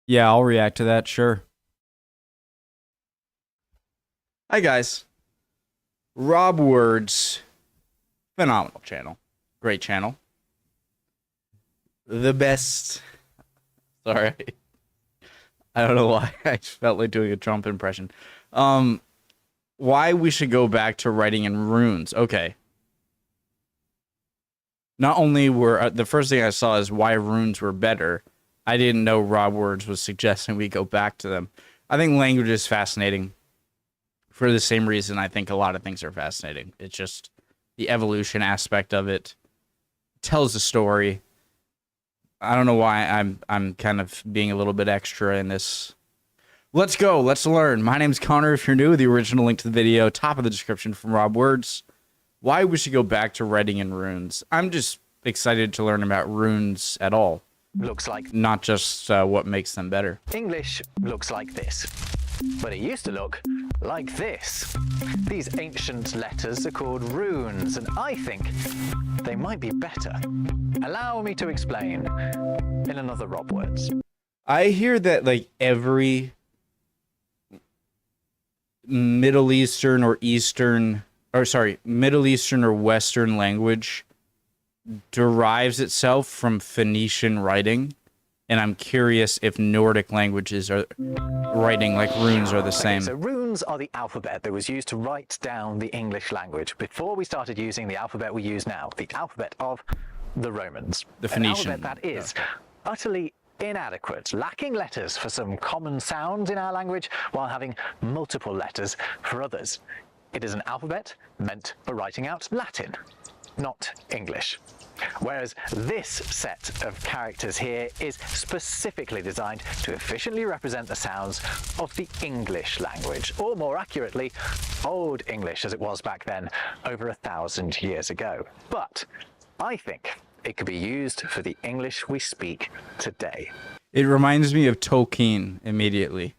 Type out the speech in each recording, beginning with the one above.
Yeah, I'll react to that, sure. Hi, guys. Rob Words. Phenomenal channel. Great channel. The best. Sorry. I don't know why. I just felt like doing a Trump impression. Why we should go back to writing in runes. Okay. Not only were... the first thing I saw is why runes were better. I didn't know Rob Words was suggesting we go back to them. I think language is fascinating. For the same reason I think a lot of things are fascinating. It's just the evolution aspect of it tells a story. I don't know why I'm kind of being a little bit extra in this. Let's go. Let's learn. My name's Connor. If you're new, the original link to the video, top of the description from Rob Words. Why we should go back to writing in runes. I'm just excited to learn about runes at all. Looks like not just what makes them better. English looks like this, but it used to look like this. These ancient letters are called runes, and I think they might be better. Allow me to explain in another Rob Words. I hear that like every Middle Eastern or Western language derives itself from Phoenician writing, and I'm curious if Nordic languages are writing like runes are the same. So runes are the alphabet that was used to write down the English language before we started using the alphabet we use now, the alphabet of the Romans. The Phoenician. An alphabet that is utterly inadequate, lacking letters for some common sounds in our language while having multiple letters for others. It is an alphabet meant for writing out Latin, not English. Whereas this set of characters here is specifically designed to efficiently represent the sounds of the English language, or more accurately, Old English as it was back then, over 1,000 years ago. But I think it could be used for the English we speak today. It reminds me of Tolkien immediately.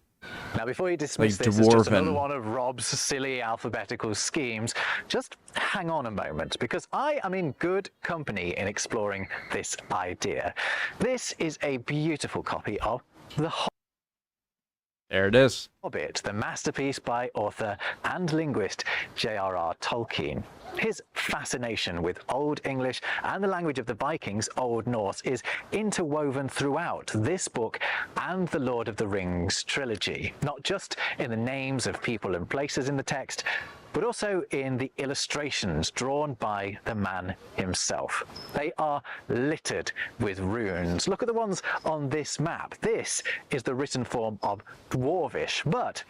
Now, before you dismiss like this as just Dwarven. another one of Rob's silly alphabetical schemes, just hang on a moment, because I am in good company in exploring this idea. This is a beautiful copy of The There it is. Hobbit, the masterpiece by author and linguist J.R.R. Tolkien. His fascination with Old English and the language of the Vikings, Old Norse, is interwoven throughout this book and the Lord of the Rings trilogy, not just in the names of people and places in the text, but also in the illustrations drawn by the man himself. They are littered with runes. Look at the ones on this map. This is the written form of Dwarvish, but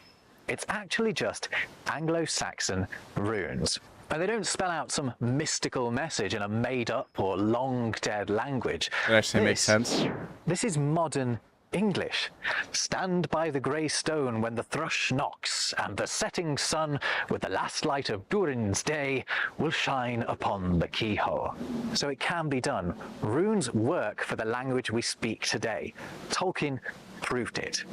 it's actually just Anglo-Saxon runes. And they don't spell out some mystical message in a made-up or long-dead language. That actually makes sense. This is modern English. Stand by the grey stone when the thrush knocks, and the setting sun with the last light of Durin's day will shine upon the keyhole. So it can be done. Runes work for the language we speak today. Tolkien proved it.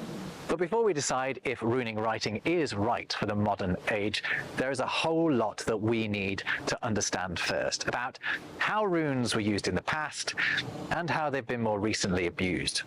But before we decide if runing writing is right for the modern age, there is a whole lot that we need to understand first about how runes were used in the past and how they've been more recently abused.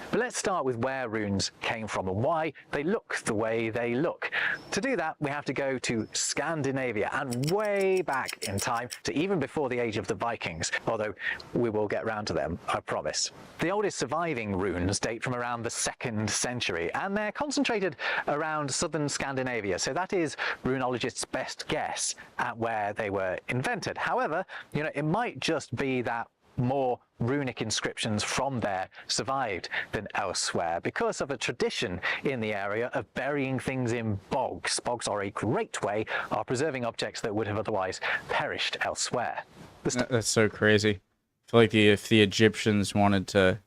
But let's start with where runes came from and why they look the way they look. To do that, we have to go to Scandinavia and way back in time to even before the age of the Vikings, although we will get round to them, I promise. The oldest surviving runes date from around the 2nd century, and they're concentrated around southern Scandinavia, so that is runologists' best guess at where they were invented. However, it might just be that more runic inscriptions from there survived than elsewhere because of a tradition in the area of burying things in bogs. Bogs are a great way of preserving objects that would have otherwise perished elsewhere. That's so crazy. I feel like if the Egyptians wanted to,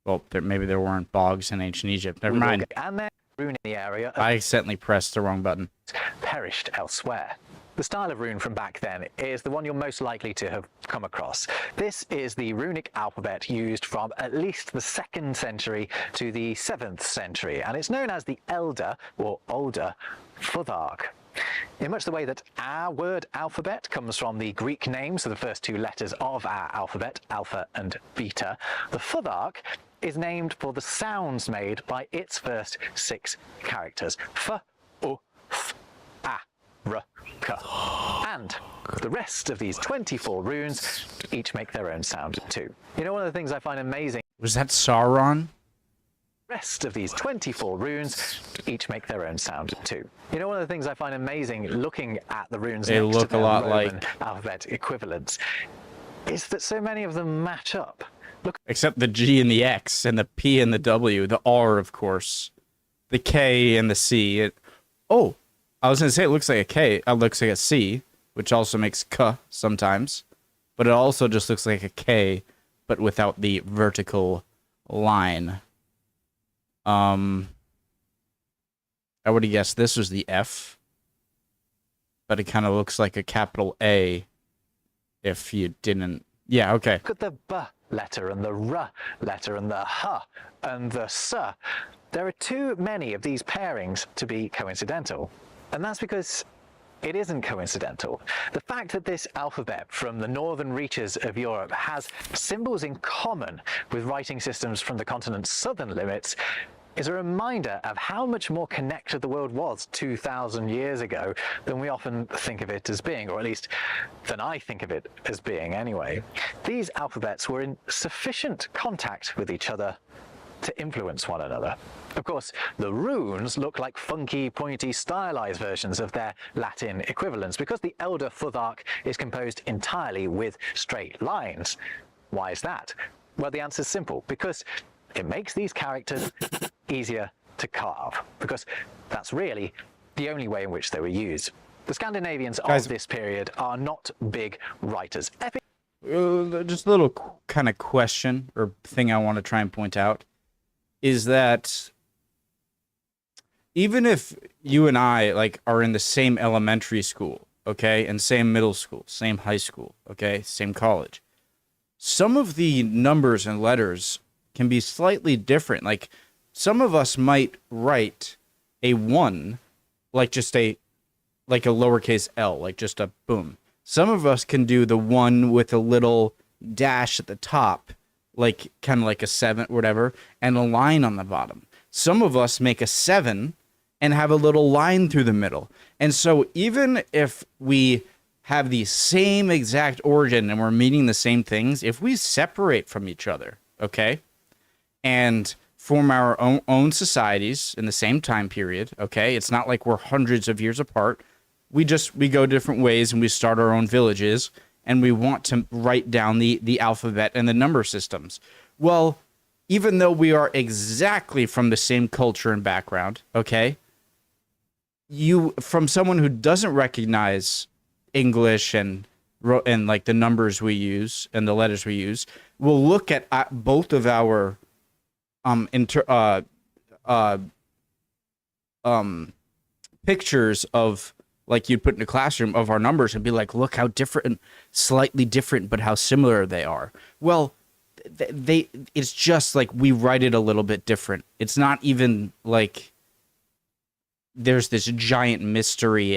well, maybe there weren't bogs in ancient Egypt. Never mind. And then rune in the area I accidentally pressed the wrong button. Perished elsewhere. The style of rune from back then is the one you're most likely to have come across. This is the runic alphabet used from at least the 2nd century to the 7th century, and it's known as the Elder or Older Futhark. In much the way that our word alphabet comes from the Greek names of the first 2 letters of our alphabet, alpha and beta, the Futhark is named for the sounds made by its first 6 characters. F, U, Th, A, R, K. And the rest of these 24 runes each make their own sound too. You know, one of the things I find amazing... Was that Sauron? Rest of these 24 runes each make their own sound too. You know, one of the things I find amazing looking at the runes They next look to a their lot Roman like alphabet equivalents is that so many of them match up. Look, except the G and the X and the P and the W, the R, of course, the K and the C. Oh, I was gonna say it looks like a K. It looks like a C, which also makes K sometimes, but it also just looks like a K, but without the vertical line. I would have guessed this was the F, but it kind of looks like a capital A if you didn't. Yeah, okay. look at the B letter and the R letter and the H and the S. There are too many of these pairings to be coincidental. And that's because it isn't coincidental. The fact that this alphabet from the northern reaches of Europe has symbols in common with writing systems from the continent's southern limits is a reminder of how much more connected the world was 2,000 years ago than we often think of it as being, or at least than I think of it as being anyway. These alphabets were in sufficient contact with each other to influence one another. Of course, the runes look like funky, pointy, stylized versions of their Latin equivalents because the Elder Futhark is composed entirely with straight lines. Why is that? Well, the answer is simple, because it makes these characters easier to carve, because that's really the only way in which they were used. The Scandinavians of this period are not big writers. Just a little kind of question or thing I want to try and point out is that even if you and I like are in the same elementary school, okay, and same middle school, same high school, okay, same college, some of the numbers and letters can be slightly different. Like some of us might write a 1 like just a lowercase L, like just a boom. Some of us can do the 1 with a little dash at the top, like kind of like a 7 or whatever, and a line on the bottom. Some of us make a 7 and have a little line through the middle. And so even if we have the same exact origin and we're meaning the same things, if we separate from each other, okay, and form our own societies in the same time period, okay, it's not like we're hundreds of years apart. We go different ways and we start our own villages and we want to write down the alphabet and the number systems. Well, even though we are exactly from the same culture and background, okay, from someone who doesn't recognize English and like the numbers we use and the letters we use, will look at both of our pictures of, like you'd put in a classroom, of our numbers and be like, look how different, slightly different, but how similar they are. Well, it's just like we write it a little bit different. It's not even like there's this giant mystery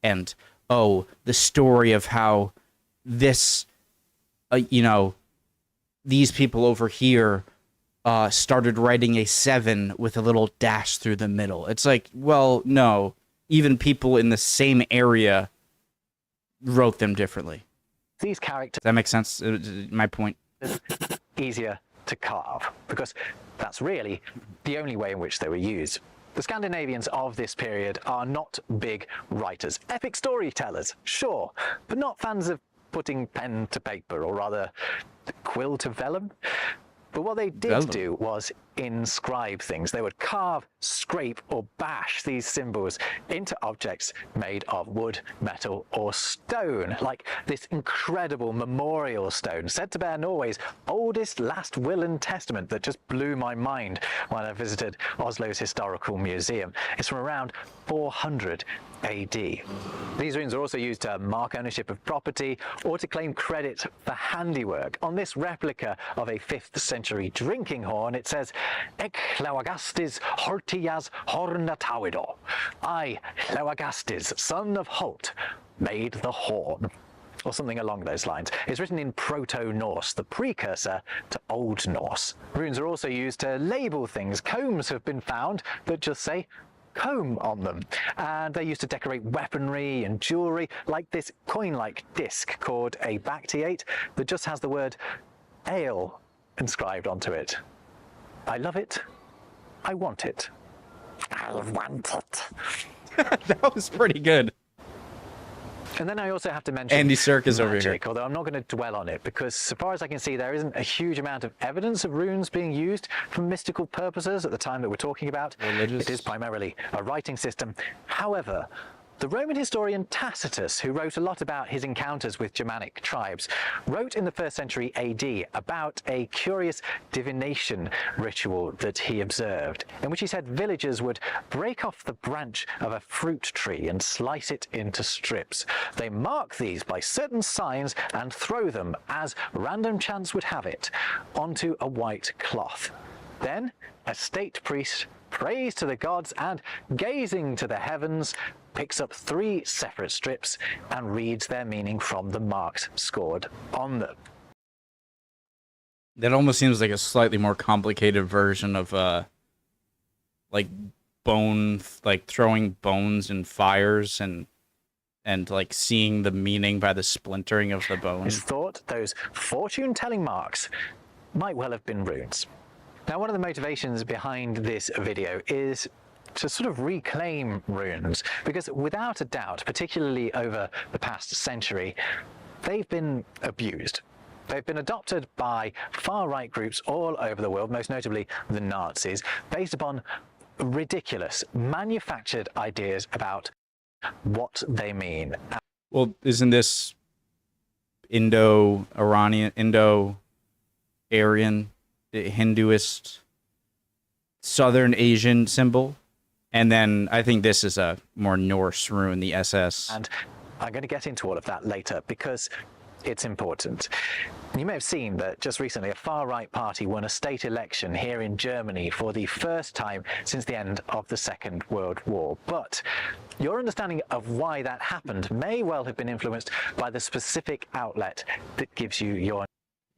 and oh, the story of how this, these people over here started writing a 7 with a little dash through the middle. It's like, well, no. Even people in the same area wrote them differently. These characters... Does that make sense? My point. Easier to carve, because that's really the only way in which they were used. The Scandinavians of this period are not big writers. Epic storytellers, sure, but not fans of putting pen to paper, or rather, quill to vellum. But what they did do was inscribe things. They would carve, scrape, or bash these symbols into objects made of wood, metal, or stone, like this incredible memorial stone said to bear Norway's oldest last will and testament that just blew my mind when I visited Oslo's Historical Museum. It's from around 400 AD. These runes are also used to mark ownership of property or to claim credit for handiwork. On this replica of a 5th century drinking horn, it says, Ek Hlawagastis Hortias Hornatawido. I, Hlawagastis, son of Holt, made the horn. or something along those lines. It's written in Proto-Norse, the precursor to Old Norse. Runes are also used to label things. Combs have been found that just say comb on them, and they're used to decorate weaponry and jewelry, like this coin-like disc called a bactiate that just has the word ale inscribed onto it. I love it. I want it. I want it. That was pretty good. And then I also have to mention Andy Serkis over here. although I'm not going to dwell on it, because so far as I can see, there isn't a huge amount of evidence of runes being used for mystical purposes at the time that we're talking about. Religious. It is primarily a writing system. However, the Roman historian Tacitus, who wrote a lot about his encounters with Germanic tribes, wrote in the 1st century AD about a curious divination ritual that he observed, in which he said villagers would break off the branch of a fruit tree and slice it into strips. They mark these by certain signs and throw them, as random chance would have it, onto a white cloth. Then a state priest prays to the gods and, gazing to the heavens, picks up 3 separate strips and reads their meaning from the marks scored on them. That almost seems like a slightly more complicated version of like bone, like throwing bones in fires and like seeing the meaning by the splintering of the bone. It's thought those fortune-telling marks might well have been runes. Now, one of the motivations behind this video is to sort of reclaim runes, because without a doubt, particularly over the past century, they've been abused. They've been adopted by far-right groups all over the world, most notably the Nazis, based upon ridiculous, manufactured ideas about what they mean. Well, isn't this Indo-Iranian, Indo-Aryan, Hinduist, Southern Asian symbol? And then I think this is a more Norse rune, the SS. And I'm going to get into all of that later because it's important. You may have seen that just recently a far-right party won a state election here in Germany for the first time since the end of the Second World War. But your understanding of why that happened may well have been influenced by the specific outlet that gives you your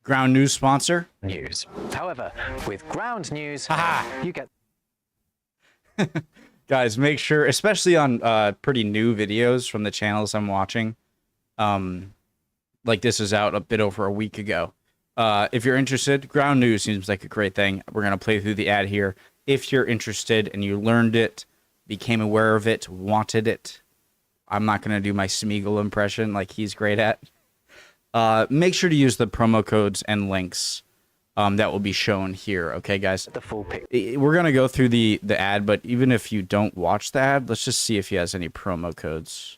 Ground News sponsor? news. However, with Ground News, you get... Guys, make sure, especially on pretty new videos from the channels I'm watching, like this is out a bit over a week ago. If you're interested, Ground News seems like a great thing. We're going to play through the ad here. If you're interested and you learned it, became aware of it, wanted it, I'm not going to do my Smeagol impression like he's great at. Make sure to use the promo codes and links that will be shown here. Okay, guys? the full picture. We're going to go through the ad, but even if you don't watch the ad, let's just see if he has any promo codes.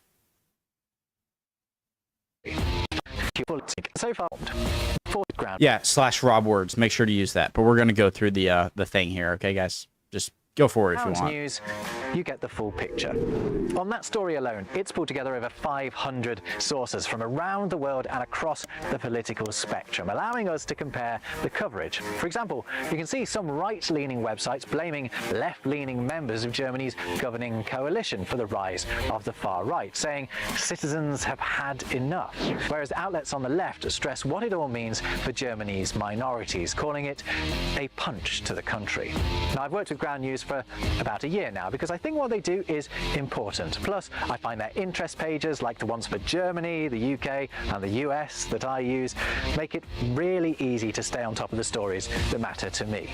So far, Ground. Yeah, /RobWords. Make sure to use that. But we're going to go through the thing here. Okay, guys? Just go for it if you want. News, you get the full picture. On that story alone, it's pulled together over 500 sources from around the world and across the political spectrum, allowing us to compare the coverage. For example, you can see some right-leaning websites blaming left-leaning members of Germany's governing coalition for the rise of the far right, saying citizens have had enough, whereas outlets on the left stress what it all means for Germany's minorities, calling it a punch to the country. Now, I've worked with Ground News for about a year now because I think what they do is important. Plus, I find their interest pages, like the ones for Germany, the UK, and the US that I use, make it really easy to stay on top of the stories that matter to me.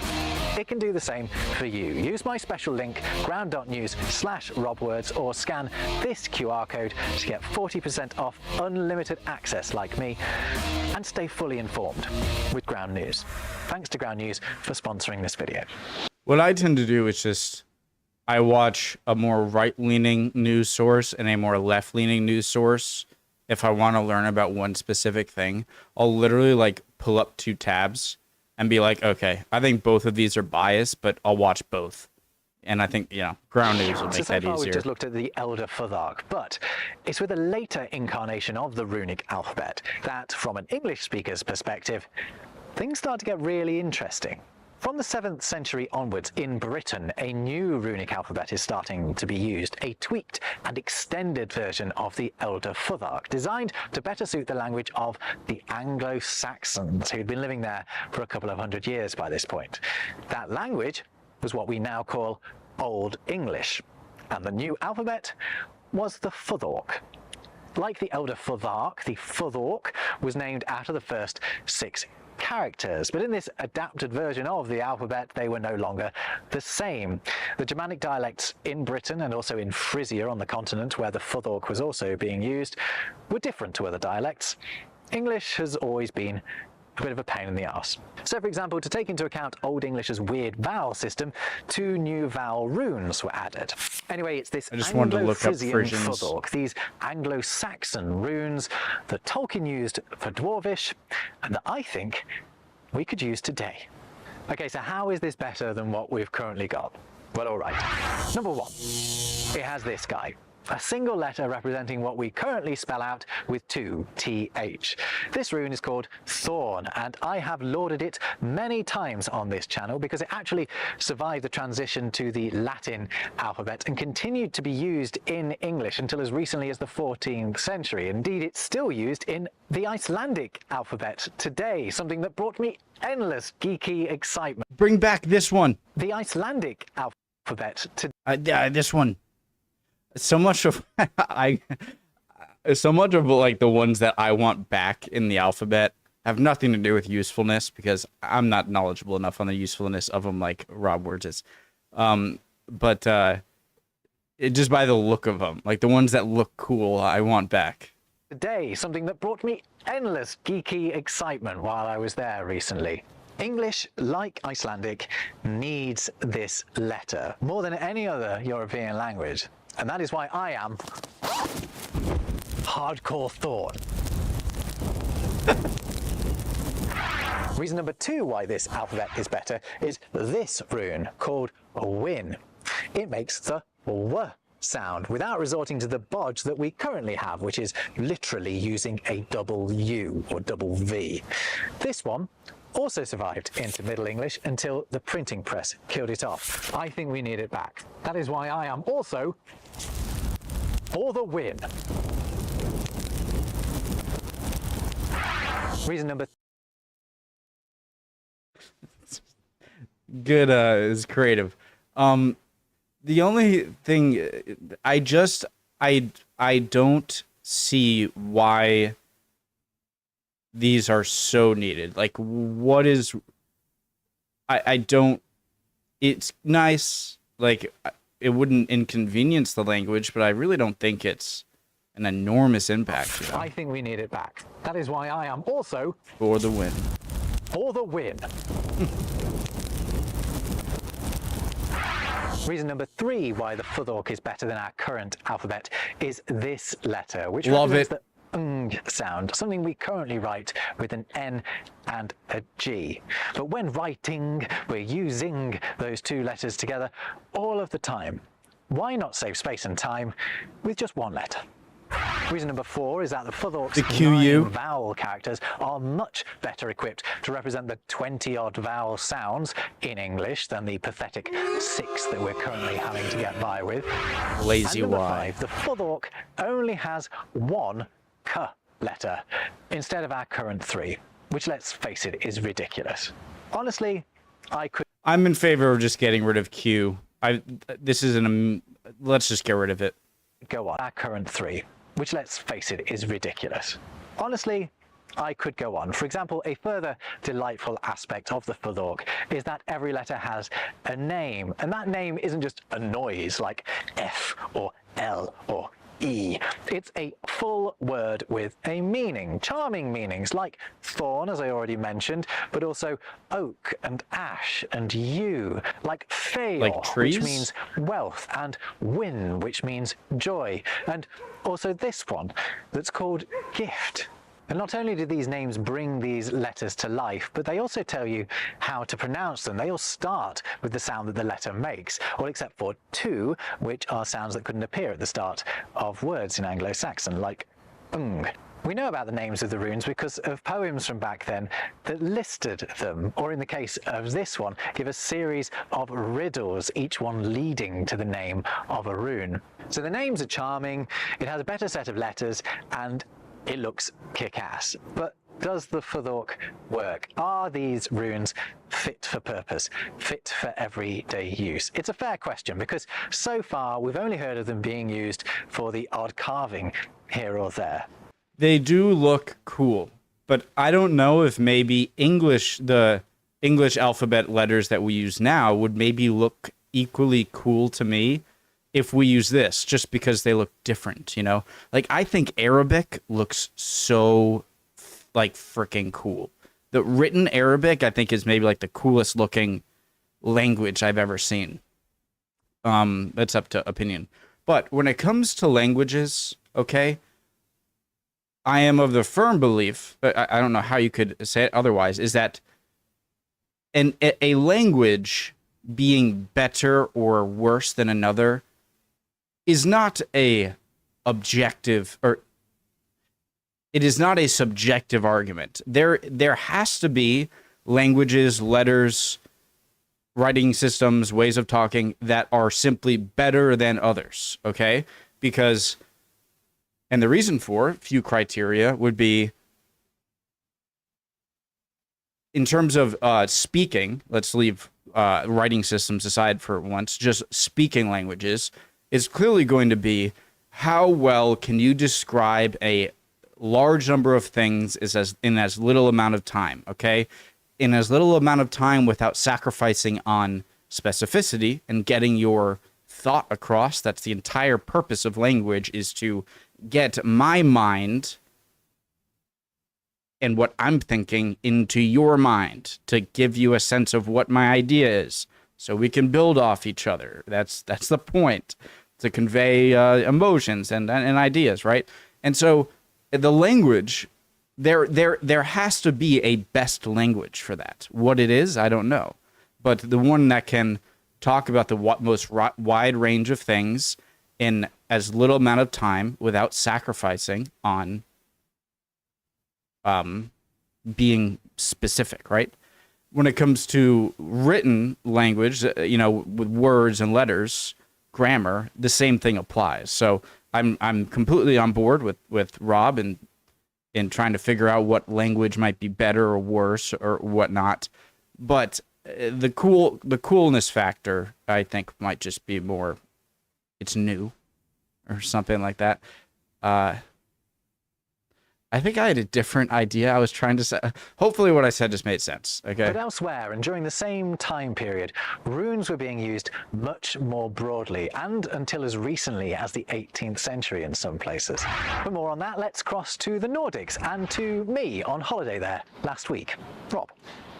It can do the same for you. Use my special link, ground.news/RobWords, or scan this QR code to get 40% off unlimited access like me and stay fully informed with Ground News. Thanks to Ground News for sponsoring this video. What I tend to do is just, I watch a more right-leaning news source and a more left-leaning news source. If I want to learn about one specific thing, I'll literally like pull up 2 tabs and be like, okay, I think both of these are biased, but I'll watch both. And I think, Ground News will make that So far easier. we've just looked at the Elder Futhark, but it's with a later incarnation of the runic alphabet that, from an English speaker's perspective, things start to get really interesting. From the 7th century onwards in Britain, a new runic alphabet is starting to be used, a tweaked and extended version of the Elder Futhark, designed to better suit the language of the Anglo-Saxons who'd been living there for a couple of hundred years by this point. That language was what we now call Old English, and the new alphabet was the Futhark. Like the Elder Futhark, the Futhark was named after the first 6 characters, but in this adapted version of the alphabet they were no longer the same. The Germanic dialects in Britain and also in Frisia on the continent, where the Futhark was also being used, were different to other dialects. English has always been a bit of a pain in the arse. So for example, to take into account Old English's weird vowel system, 2 new vowel runes were added. Anyway, it's this Anglo-Frisian Futhark, these Anglo-Saxon runes that Tolkien used for Dwarvish and that I think we could use today. Okay, so how is this better than what we've currently got? Well, all right. Number 1, it has this guy. A single letter representing what we currently spell out with 2 th. This rune is called Thorn, and I have lauded it many times on this channel because it actually survived the transition to the Latin alphabet and continued to be used in English until as recently as the 14th century. Indeed, it's still used in the Icelandic alphabet today, something that brought me endless geeky excitement. Bring back this one. The Icelandic alphabet today. This one. So much of so much of like the ones that I want back in the alphabet have nothing to do with usefulness, because I'm not knowledgeable enough on the usefulness of them like Rob Words is. But it just by the look of them, like the ones that look cool, I want back. Today, something that brought me endless geeky excitement while I was there recently. English, like Icelandic, needs this letter more than any other European language. And that is why I am hardcore Thorn. Reason number 2 why this alphabet is better is this rune called Win. It makes the W sound without resorting to the bodge that we currently have, which is literally using a double U or double V. This one also survived into Middle English until the printing press killed it off. I think we need it back. That is why I am also for the win. Reason number Good is creative. The only thing I don't see why these are so needed. Like, what is... I don't... It's nice. Like, it wouldn't inconvenience the language, but I really don't think it's an enormous impact. You know? I think we need it back. That is why I am also... For the win. For the win. Reason number 3 why the Futhark is better than our current alphabet is this letter, which represents the sound, something we currently write with an N and a G. But when writing, we're using those 2 letters together all of the time. Why not save space and time with just 1 letter? Reason number 4 is that the Futhark's 9 vowel characters are much better equipped to represent the 20-odd vowel sounds in English than the pathetic 6 that we're currently having to get by with. Lazy and number Y. 5, the Futhark only has 1 K letter instead of our current 3, which, let's face it, is ridiculous. Honestly, I'm in favor of just getting rid of Q. This isn't let's just get rid of it. Go on. Our current 3, which, let's face it, is ridiculous. Honestly, I could go on. For example, a further delightful aspect of the Futhark is that every letter has a name, and that name isn't just a noise like F or L or E. It's a full word with a meaning, charming meanings like thorn, as I already mentioned, but also oak and ash and yew, like fail, like trees? Which means wealth, and win, which means joy, and also this one that's called gift. And not only do these names bring these letters to life, but they also tell you how to pronounce them. They all start with the sound that the letter makes, all except for 2, which are sounds that couldn't appear at the start of words in Anglo-Saxon, like ung. We know about the names of the runes because of poems from back then that listed them, or in the case of this one, give a series of riddles, each one leading to the name of a rune. So the names are charming, it has a better set of letters, and it looks kick-ass. But does the Futhorc work? Are these runes fit for purpose, fit for everyday use? It's a fair question because so far we've only heard of them being used for the odd carving here or there. They do look cool, but I don't know if maybe the English alphabet letters that we use now would maybe look equally cool to me if we use this, just because they look different, you know? Like, I think Arabic looks so like freaking cool. The written Arabic, I think, is maybe like the coolest looking language I've ever seen. That's up to opinion. But when it comes to languages, okay, I am of the firm belief, I don't know how you could say it otherwise, is that a language being better or worse than another is not a objective, or it is not a subjective argument. There has to be languages, letters, writing systems, ways of talking that are simply better than others, okay? Because, and the reason for a few criteria would be, in terms of speaking, let's leave writing systems aside for once, just speaking languages is clearly going to be how well can you describe a large number of things in as little amount of time, okay? In as little amount of time without sacrificing on specificity and getting your thought across. That's the entire purpose of language, is to get my mind and what I'm thinking into your mind, to give you a sense of what my idea is, so we can build off each other. That's the point, to convey emotions and ideas, right? And so the language, there has to be a best language for that. What it is, I don't know. But the one that can talk about the most wide range of things in as little amount of time without sacrificing on being specific, right? When it comes to written language, you know, with words and letters, grammar, the same thing applies. So I'm completely on board with Rob in trying to figure out what language might be better or worse or whatnot. But the coolness factor, I think, might just be more, it's new or something like that. I think I had a different idea. I was trying to say, hopefully what I said just made sense. Okay. But elsewhere, and during the same time period, runes were being used much more broadly, and until as recently as the 18th century in some places. For more on that, let's cross to the Nordics and to me on holiday there last week. Rob.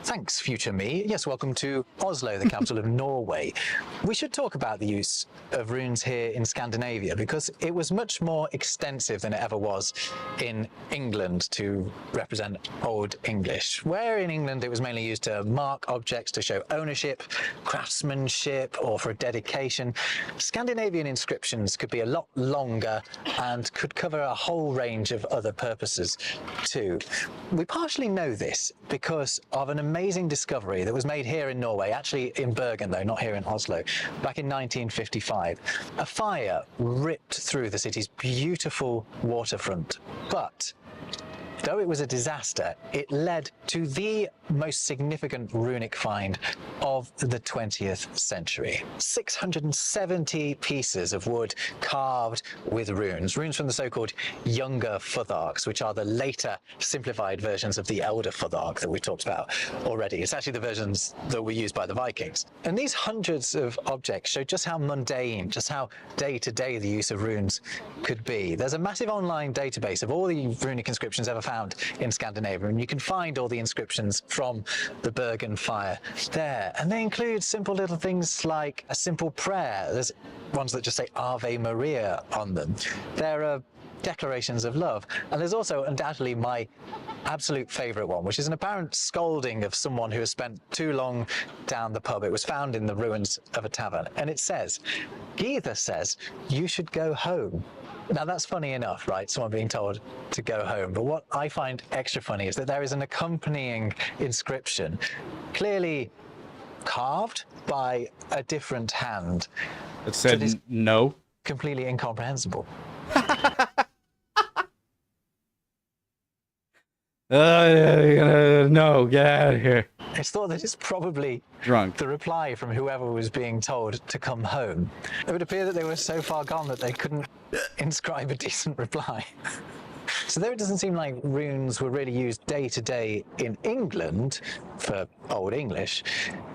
Thanks, future me. Yes, welcome to Oslo, the capital of Norway. We should talk about the use of runes here in Scandinavia, because it was much more extensive than it ever was in England to represent Old English, where in England it was mainly used to mark objects to show ownership, craftsmanship, or for a dedication. Scandinavian inscriptions could be a lot longer and could cover a whole range of other purposes too. We partially know this because of an amazing discovery that was made here in Norway, actually in Bergen though, not here in Oslo, back in 1955. A fire ripped through the city's beautiful waterfront, but though it was a disaster, it led to the most significant runic find of the 20th century. 670 pieces of wood carved with runes from the so-called younger Futharks, which are the later simplified versions of the elder Futhark that we've talked about already. It's actually the versions that were used by the Vikings. And these hundreds of objects show just how mundane, just how day-to-day the use of runes could be. There's a massive online database of all the runic inscriptions ever found in Scandinavia, and you can find all the inscriptions from the Bergen fire there, and they include simple little things like a simple prayer. There's ones that just say Ave Maria on them. There are declarations of love, and there's also undoubtedly my absolute favorite one, which is an apparent scolding of someone who has spent too long down the pub. It was found in the ruins of a tavern, and it says, Geetha says, you should go home. Now that's funny enough, right? Someone being told to go home. But what I find extra funny is that there is an accompanying inscription, clearly carved by a different hand. It said is no. Completely incomprehensible. No, get out of here. It's thought that it's probably Drunk. the reply from whoever was being told to come home. It would appear that they were so far gone that they couldn't inscribe a decent reply. So though it doesn't seem like runes were really used day to day in England for Old English,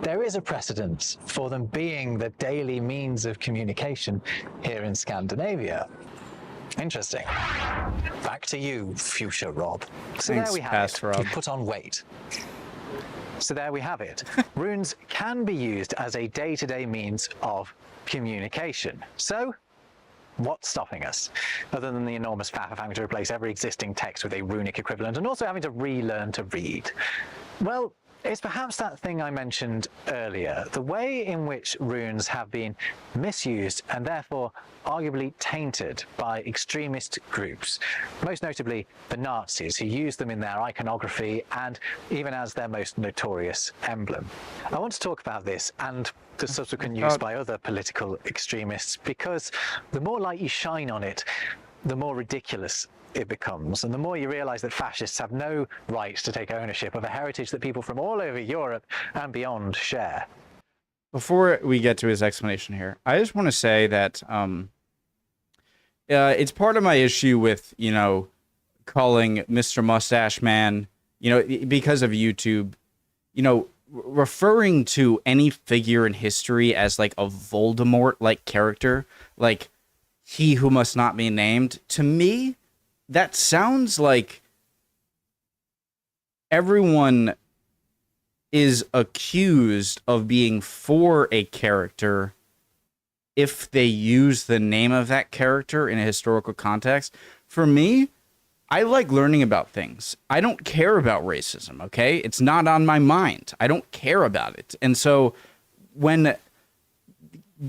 there is a precedent for them being the daily means of communication here in Scandinavia. Interesting. Back to you, future Rob. So Thanks, there we have past it. Rob. You've put on weight. So there we have it. Runes can be used as a day-to-day means of communication. So what's stopping us, other than the enormous faff of having to replace every existing text with a runic equivalent and also having to relearn to read? Well, it's perhaps that thing I mentioned earlier, the way in which runes have been misused and therefore arguably tainted by extremist groups, most notably the Nazis, who used them in their iconography and even as their most notorious emblem. I want to talk about this and the subsequent use by other political extremists, because the more light you shine on it, the more ridiculous it becomes, and the more you realize that fascists have no right to take ownership of a heritage that people from all over Europe and beyond share. Before we get to his explanation here, I just want to say that it's part of my issue with, calling Mr. Mustache Man, because of YouTube, referring to any figure in history as like a Voldemort-like character, like he who must not be named, to me, that sounds like everyone is accused of being for a character if they use the name of that character in a historical context. For me, I like learning about things. I don't care about racism, okay? It's not on my mind. I don't care about it. And so when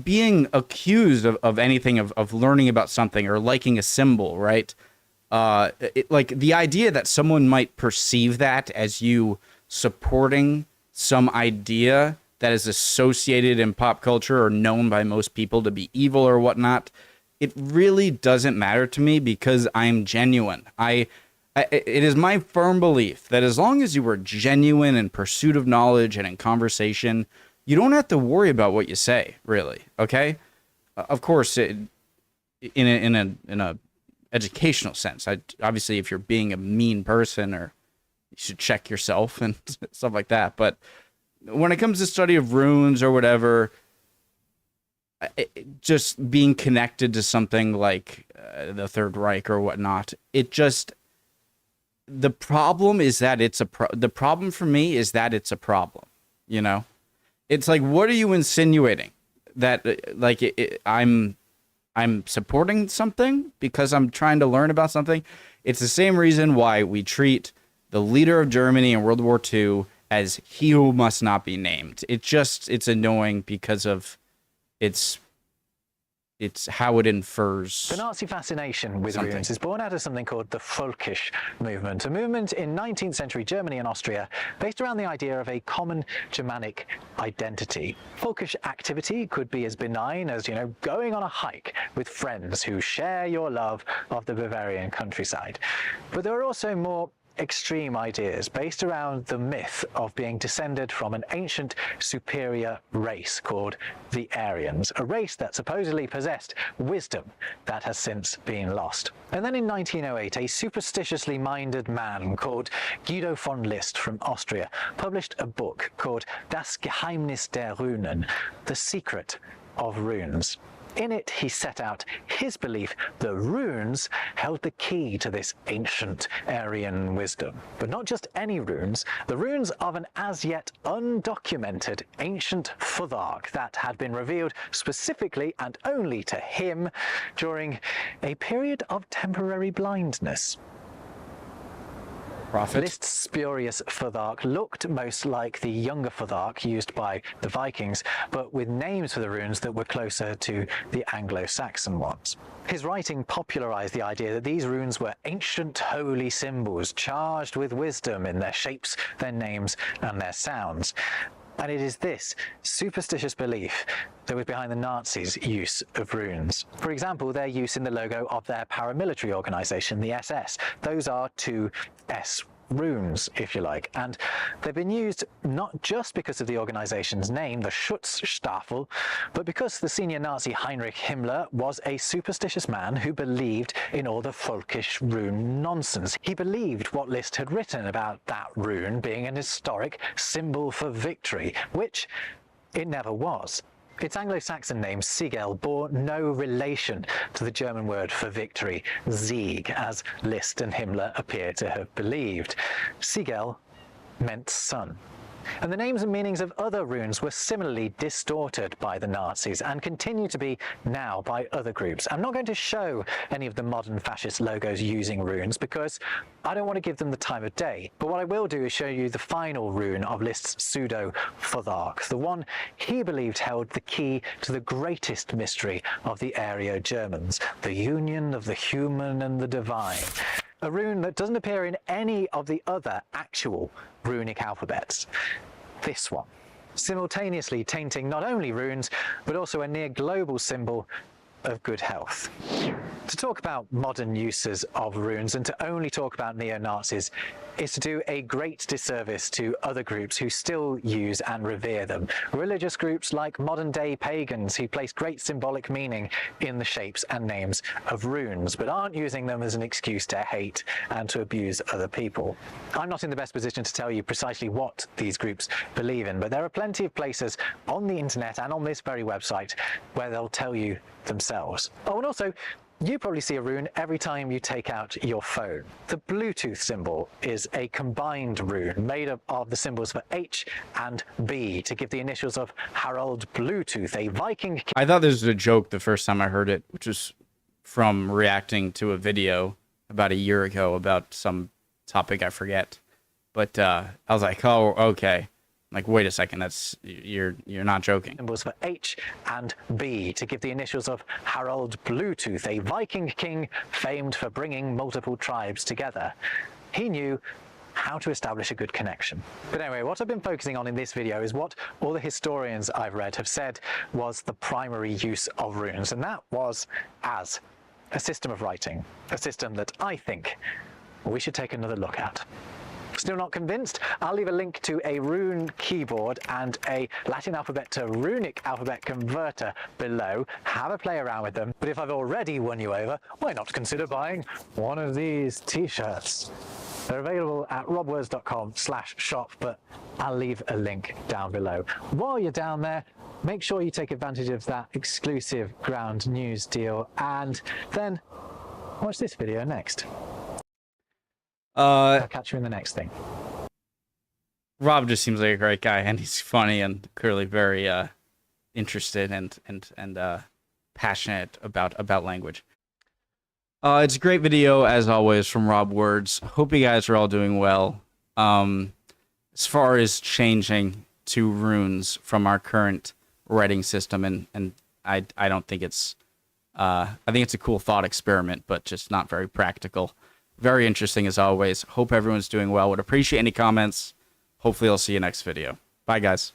being accused of anything, of learning about something or liking a symbol, right? Like the idea that someone might perceive that as you supporting some idea that is associated in pop culture or known by most people to be evil or whatnot, it really doesn't matter to me because I'm genuine. It is my firm belief that as long as you are genuine in pursuit of knowledge and in conversation, you don't have to worry about what you say, really. Okay? Of course, in a educational sense, obviously, if you're being a mean person, or you should check yourself and stuff like that. But when it comes to study of runes or whatever, just being connected to something like the Third Reich or whatnot, the problem is that the problem for me is that it's a problem. It's like, what are you insinuating? That like I'm supporting something because I'm trying to learn about something? It's the same reason why we treat the leader of Germany in World War II as he who must not be named. It's annoying because of it's how it infers. The Nazi fascination with something. runes is born out of something called the Völkisch movement, a movement in 19th century Germany and Austria based around the idea of a common Germanic identity. Völkisch activity could be as benign as, going on a hike with friends who share your love of the Bavarian countryside. But there are also more extreme ideas based around the myth of being descended from an ancient superior race called the Aryans, a race that supposedly possessed wisdom that has since been lost. And then in 1908, a superstitiously minded man called Guido von List from Austria published a book called Das Geheimnis der Runen, The Secret of Runes. In it, he set out his belief the runes held the key to this ancient Aryan wisdom. But not just any runes, the runes of an as yet undocumented ancient Futhark that had been revealed specifically and only to him during a period of temporary blindness. Prophet. List's spurious Futhark looked most like the younger Futhark used by the Vikings, but with names for the runes that were closer to the Anglo-Saxon ones. His writing popularized the idea that these runes were ancient holy symbols charged with wisdom in their shapes, their names, and their sounds. And it is this superstitious belief that was behind the Nazis' use of runes. For example, their use in the logo of their paramilitary organization, the SS. Those are two S runes, if you like, and they've been used not just because of the organization's name, the Schutzstaffel, but because the senior Nazi Heinrich Himmler was a superstitious man who believed in all the folkish rune nonsense. He believed what Liszt had written about that rune being an historic symbol for victory, which it never was. Its Anglo-Saxon name, Siegel, bore no relation to the German word for victory, Sieg, as Liszt and Himmler appear to have believed. Siegel meant sun. And the names and meanings of other runes were similarly distorted by the Nazis and continue to be now by other groups. I'm not going to show any of the modern fascist logos using runes because I don't want to give them the time of day. But what I will do is show you the final rune of Liszt's pseudo-Futhark, the one he believed held the key to the greatest mystery of the Aryo-Germans, the union of the human and the divine. A rune that doesn't appear in any of the other actual runic alphabets. This one, simultaneously tainting not only runes, but also a near global symbol of good health. To talk about modern uses of runes and to only talk about neo-Nazis is to do a great disservice to other groups who still use and revere them. Religious groups like modern-day pagans who place great symbolic meaning in the shapes and names of runes, but aren't using them as an excuse to hate and to abuse other people. I'm not in the best position to tell you precisely what these groups believe in, but there are plenty of places on the internet and on this very website where they'll tell you themselves. Oh, and also, you probably see a rune every time you take out your phone. The Bluetooth symbol is a combined rune made up of the symbols for H and B to give the initials of Harold Bluetooth, a Viking king. I thought this was a joke the first time I heard it, which was from reacting to a video about a year ago about some topic I forget. But I was like, oh, okay. Like, wait a second, that's you're not joking. Symbols for H and B to give the initials of Harold Bluetooth, a Viking king famed for bringing multiple tribes together. He knew how to establish a good connection. But anyway, what I've been focusing on in this video is what all the historians I've read have said was the primary use of runes, and that was as a system of writing, a system that I think we should take another look at. Still not convinced? I'll leave a link to a rune keyboard and a Latin alphabet to runic alphabet converter below. Have a play around with them. But if I've already won you over, why not consider buying one of these t-shirts? They're available at robwords.com/shop, but I'll leave a link down below. While you're down there, make sure you take advantage of that exclusive Ground News deal and then watch this video next. I'll catch you in the next thing. Rob just seems like a great guy, and he's funny and clearly very interested and passionate about language. It's a great video as always from Rob Words. Hope you guys are all doing well. As far as changing to runes from our current writing system, and I don't think it's I think it's a cool thought experiment, but just not very practical. Very interesting as always. Hope everyone's doing well. Would appreciate any comments. Hopefully I'll see you next video. Bye, guys.